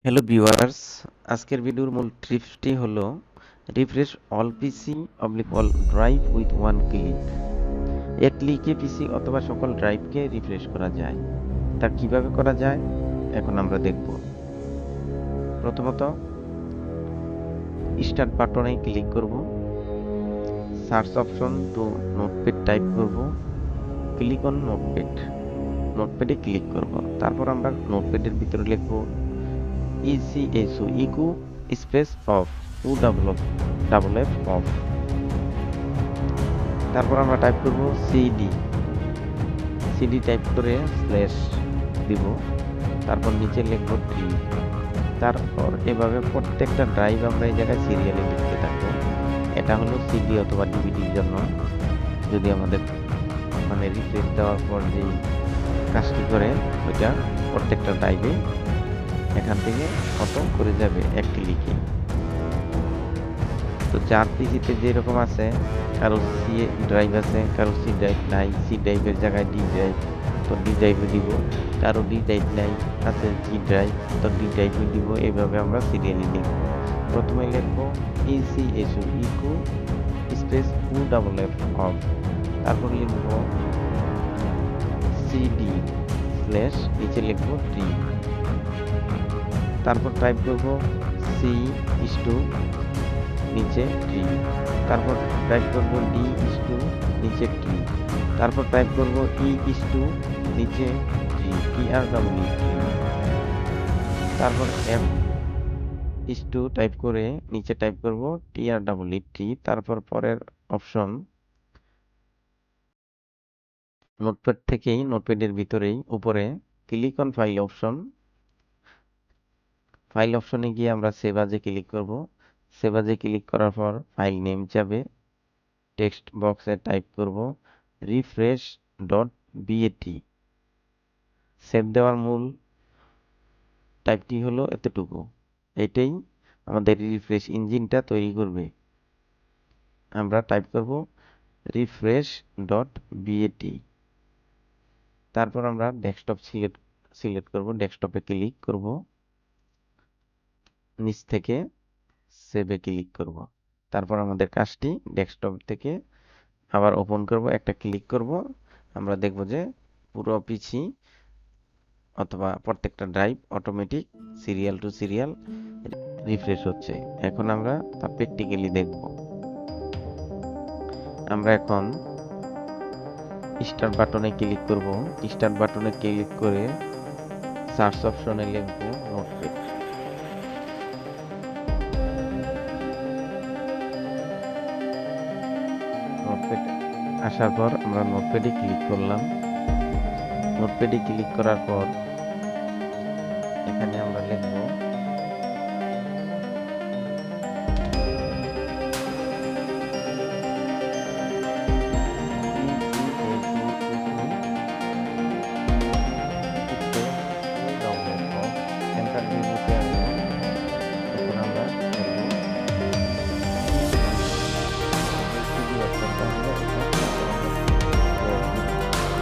Hello viewers, আজকের ভিডিওর মূল টিপসটি হলো refresh all PC all drive with one click. এক ক্লিকে পিসি অথবা সকল ড্রাইভকে রিফ্রেশ করা যায়। তা কিভাবে করা যায় এখন আমরা দেখব। প্রথমত স্টার্ট বাটনে ক্লিক করব, search option to notepad type করব, ক্লিক অন নোটপ্যাডে ক্লিক করব। তারপর আমরা নোটপ্যাডের ভিতরে লিখব ইসিএসও ইকু স্পেস অফ উ ডাবল এফ অফ। তারপর আমরা টাইপ করব সিডি টাইপ করে স্ল্যাশ দিব, তারপর নিচে লিখব ট্রি। তারপর এভাবে প্রত্যেকটা ড্রাইভ আমরা এই জায়গায় সিরিয়ালে লিখতে থাকবো। এটা হলো সিডি অথবা ডিভিডির জন্য। যদি আমাদের রিফ্রেশ দেওয়ার পর যে কাজটি করে ওইটা প্রত্যেকটা ড্রাইভে এখান থেকে অটো করে যাবে এক ক্লিকে। তো যার পিসিতে যেরকম আছে, কারো সি ড্রাইভ আছে, কারো সি ড্রাইভ নাই, সি ড্রাইভের জায়গায় ডি ড্রাইভ, তো ডি ড্রাইভে দিব। কারো ডি ড্রাইভ নাই, আছে জি ড্রাইভ, তো ডি ড্রাইভে দিব। এইভাবে আমরা সিরিয়ালি লিখব। প্রথমে লিখব ইসিএসও ইকু স্পেস উ ডাবল এফ অফ, তারপর লিখব সিডি স্ল্যাশ নিচে লিখব ট্রি, তারপর টাইপ করব সি ইস টু নিচে ট্রি, তারপর টাইপ করব ডি ইস টু নিচে ট্রি, তারপর টাইপ করব ই ইস টু নিচে ট্রি, টি আর ডাবল ই ট্রি, তারপর এফ ইস টু টাইপ করে নিচে টাইপ করব টি আর ডাবল ই ট্রি। তারপর পরের অপশন নোটপ্যাড থেকেই নোটপ্যাডের ভিতরেই উপরে ক্লিক অন ফাইল অপশনে গিয়ে আমরা সেভ আজে ক্লিক করব। সেভ আজে ক্লিক করার পর ফাইল নেম যাবে, টেক্সট বক্সে টাইপ করব রিফ্রেশ ডট বিএটি। সেভ দেওয়ার মূল টাইপটি হলো এতটুকু। এটাই আমাদের রিফ্রেশ ইঞ্জিনটা তৈরি করবে। আমরা টাইপ করব রিফ্রেশ ডট বিএটি। তারপর আমরা ডেস্কটপ সিলেক্ট করব, ডেস্কটপে ক্লিক করব, নিচ থেকে সেভে ক্লিক করব। তারপর আমাদের কাজটি ডেস্কটপ থেকে আবার ওপেন করব, একটা ক্লিক করব, আমরা দেখব যে পুরো পিসি অথবা প্রত্যেকটা drive automatic serial to serial refresh হচ্ছে। এখন আমরা তা প্র্যাকটিক্যালি দেখব। আমরা এখন স্টার্ট বাটনে ক্লিক করব। স্টার্ট বাটনে ক্লিক করে সার্চ অপশনে লিখব নোটপ্যাড। নোটপ্যাড আসার পর আমরা নোটপ্যাডে ক্লিক করলাম। নোটপ্যাডে ক্লিক করার পর এখানে আমরা লিখব এন্টার দিয়ে দিতে হবে। এখন আমরা সিডি অপশনটা হলো এটা, তারপর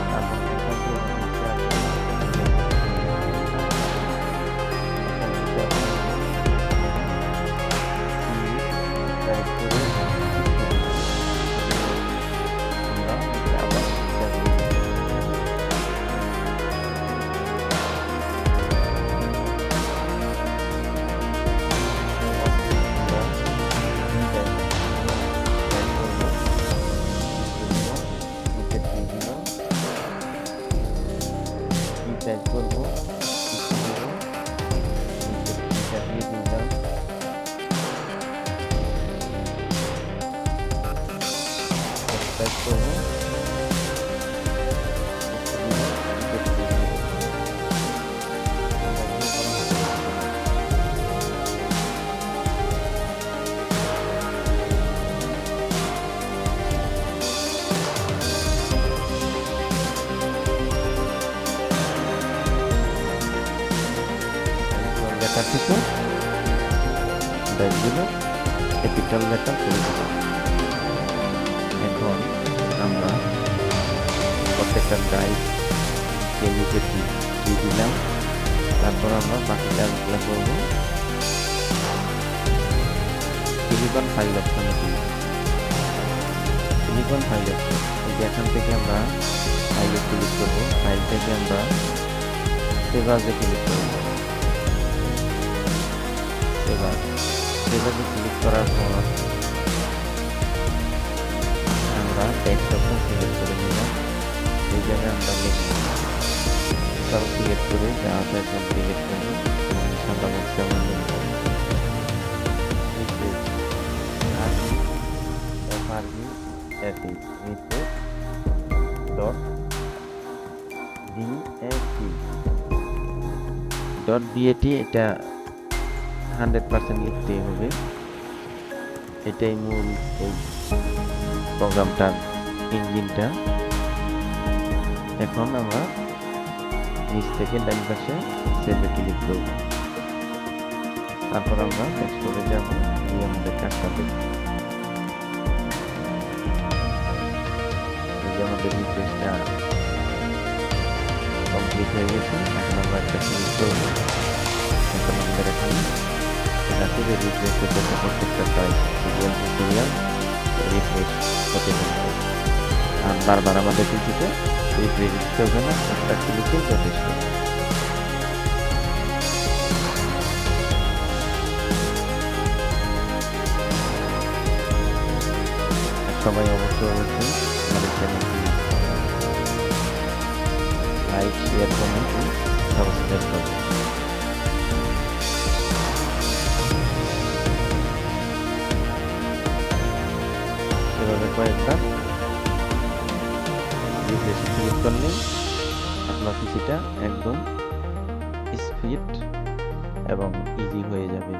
এখান থেকে নিচে টাইপ করে আমরা আবার টাইপ করব দিয়ে দিলাম। টাইপ করব লেখা থেকে ড্রাইভগুলো ক্যাপিটাল লেখা করে দিলাম। এখন আমরা প্রত্যেকটা ড্রাইভ নিচে দিয়ে দিলাম। তারপর আমরা বাকি কাজগুলো করবো। ক্লিক অন ফাইল অপশনে ক্লিক অন ফাইল অপশন। এই যে এখান থেকে আমরা ফাইলে ক্লিক করব, ফাইল থেকে আমরা সেভ অ্যাজে ক্লিক করব। সেভ অ্যাজে ক্লিক করার পর আমরা টেক্সট অপশন সিলেক্ট করে নিলাম। এই জায়গায় আমরা লিখব, সব সিলেক্ট করে যা আছে সব সিলেক্ট করব এবং সাদা বক্সে আমরা লিখব .bat এটা 100% লিখতেই হবে। এটাই মূল এই প্রোগ্রামটার ইঞ্জিনটা। এখন আমরা নিচ থেকে ডান পাশে সেভে ক্লিক করব, তারপর আমরা ড্যাশবোর্ডে যাব, গিয়ে আমাদের কাজটা দেখব। এই যে আমাদের রিফ্রেশটা কমপ্লিট হয়ে গেছে। এখন আমরা একটা ক্লিক করব। এখন আমাদের এখানে দেখা যাবে রিফ্রেশের জন্য প্রত্যেকটা সাইট সিরিয়াল রিফ্রেশ হতে থাকবে। আর বারবার আমাদের পিসিতে রিফ্রেশ দিতে হবে না, একটা ক্লিকেই যথেষ্ট। সবাই অবশ্যই আমাদের চ্যানেলটি লাইক, শেয়ার, কমেন্ট, সাবস্ক্রাইব করবেন। এভাবে কয়েকবার রিফ্রেশে ক্লিক করলে আপনার পিসিটা একদম স্পিড এবং ইজি হয়ে যাবে।